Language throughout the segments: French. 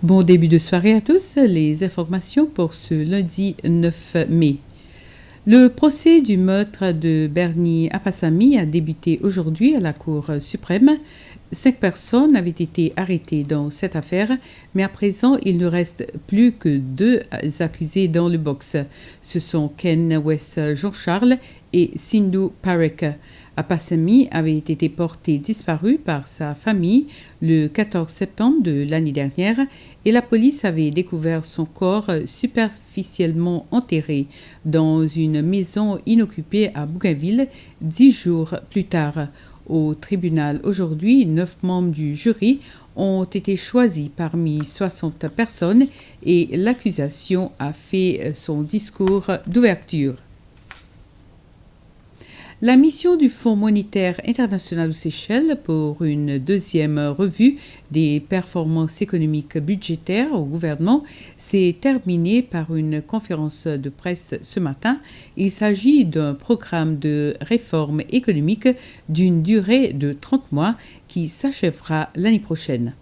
Bon début de soirée à tous. Les informations pour ce lundi 9 mai. Le procès du meurtre de Bernie Apassamy a débuté aujourd'hui à la Cour suprême. 5 personnes avaient été arrêtées dans cette affaire, mais à présent, il ne reste plus que 2 accusés dans le box. Ce sont Ken West Jean-Charles et Sindhu Parekh. Apassamy avait été porté disparu par sa famille le 14 septembre de l'année dernière et la police avait découvert son corps superficiellement enterré dans une maison inoccupée à Bougainville 10 jours plus tard. Au tribunal aujourd'hui, 9 membres du jury ont été choisis parmi 60 personnes et l'accusation a fait son discours d'ouverture. La mission du Fonds monétaire international aux Seychelles pour une deuxième revue des performances économiques budgétaires au gouvernement s'est terminée par une conférence de presse ce matin. Il s'agit d'un programme de réforme économique d'une durée de 30 mois qui s'achèvera l'année prochaine.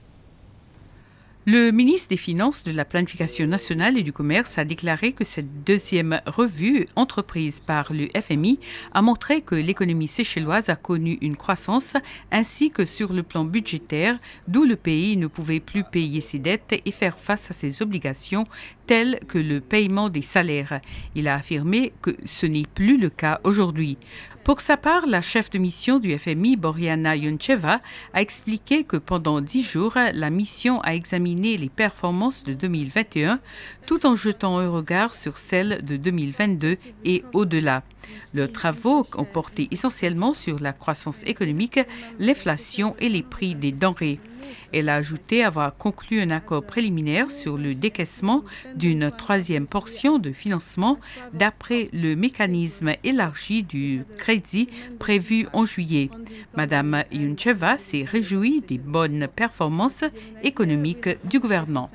Le ministre des Finances, de la Planification nationale et du Commerce a déclaré que cette deuxième revue, entreprise par le FMI, a montré que l'économie seychelloise a connu une croissance ainsi que sur le plan budgétaire, d'où le pays ne pouvait plus payer ses dettes et faire face à ses obligations telles que le paiement des salaires. Il a affirmé que ce n'est plus le cas aujourd'hui. Pour sa part, la chef de mission du FMI, Boriana Yoncheva, a expliqué que pendant 10 jours, la mission a examiné les performances de 2021 tout en jetant un regard sur celles de 2022 et au-delà. Leurs travaux ont porté essentiellement sur la croissance économique, l'inflation et les prix des denrées. Elle a ajouté avoir conclu un accord préliminaire sur le décaissement d'une 3e portion de financement d'après le mécanisme élargi du crédit prévu en juillet. Madame Yoncheva s'est réjouie des bonnes performances économiques du gouvernement.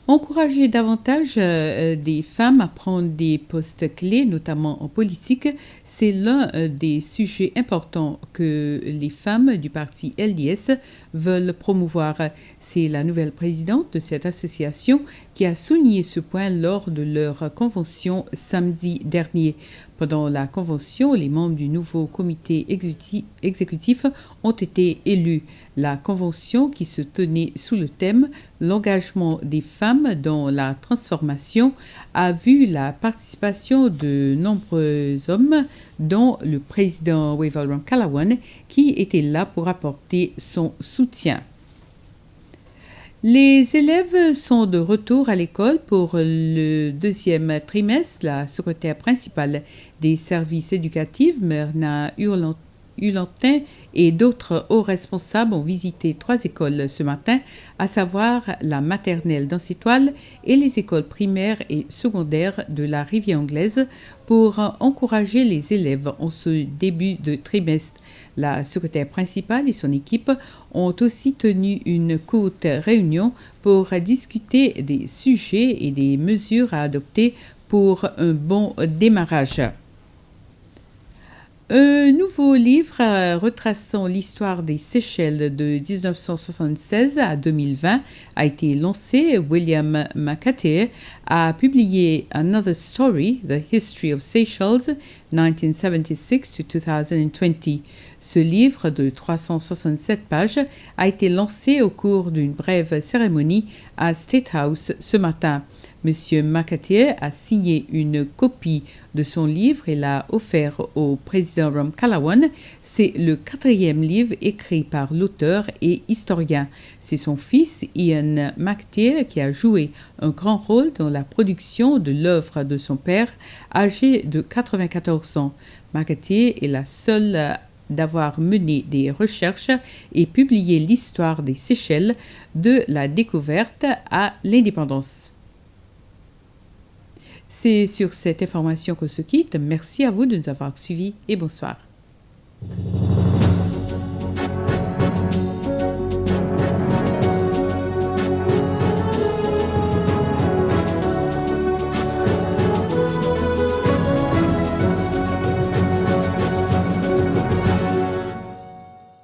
Encourager davantage des femmes à prendre des postes clés, notamment en politique, c'est l'un des sujets importants que les femmes du parti LDS veulent promouvoir. C'est la nouvelle présidente de cette association qui a souligné ce point lors de leur convention samedi dernier. Pendant la convention, les membres du nouveau comité exécutif ont été élus. La convention, qui se tenait sous le thème « L'engagement des femmes dans la transformation », a vu la participation de nombreux hommes, dont le président Wavell Ramkalawan, qui était là pour apporter son soutien. Les élèves sont de retour à l'école pour le 2e trimestre. La secrétaire principale des services éducatifs, Myrna Hulantin, et d'autres hauts responsables ont visité 3 écoles ce matin, à savoir la maternelle d'Ancétoile et les écoles primaires et secondaires de la Rivière-Anglaise pour encourager les élèves en ce début de trimestre. La secrétaire principale et son équipe ont aussi tenu une courte réunion pour discuter des sujets et des mesures à adopter pour un bon démarrage. Un nouveau livre retraçant l'histoire des Seychelles de 1976 à 2020 a été lancé. William McAtee a publié Another Story, The History of Seychelles, 1976 to 2020. Ce livre de 367 pages a été lancé au cours d'une brève cérémonie à State House ce matin. Monsieur McAtee a signé une copie de son livre et l'a offert au président Ramkalawan. C'est le 4e livre écrit par l'auteur et historien. C'est son fils Ian McAtee qui a joué un grand rôle dans la production de l'œuvre de son père, âgé de 94 ans. McAtee est la seule d'avoir mené des recherches et publié l'histoire des Seychelles de la découverte à l'indépendance. C'est sur cette information qu'on se quitte. Merci à vous de nous avoir suivis et bonsoir.